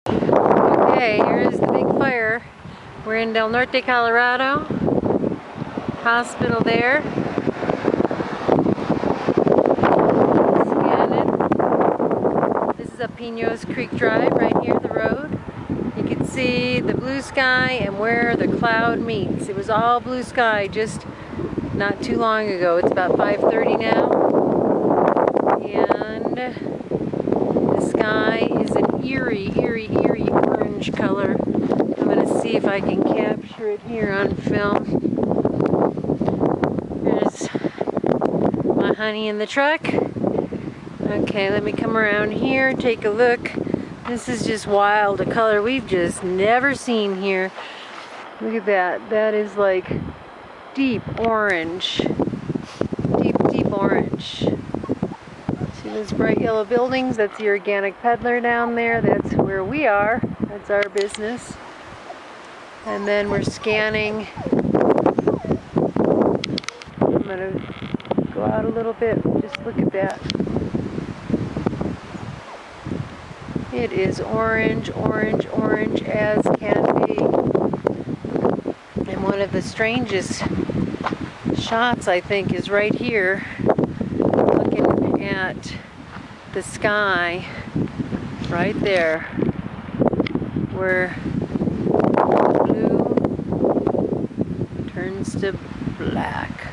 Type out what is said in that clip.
Okay, here's the big fire. We're in Del Norte, Colorado. Hospital there. Scanning. This is up Pinos Creek Drive right here, the road. You can see the blue sky and where the cloud meets. It was all blue sky just not too long ago. It's about 5:30 now. And the sky is an eerie orange color. I'm going to see if I can capture it here on film. There's my honey in the truck. Okay, let me come around here, take a look. This is just wild, a color we've just never seen here. Look at that. That is like deep orange. Deep orange. See those bright yellow buildings? That's the Organic Peddler down there. That's where we are. That's our business. And then we're scanning. I'm going to go out a little bit. Just look at that. It is orange as can be. And one of the strangest shots, I think, is right here. Looking at the sky right there, where blue turns to black.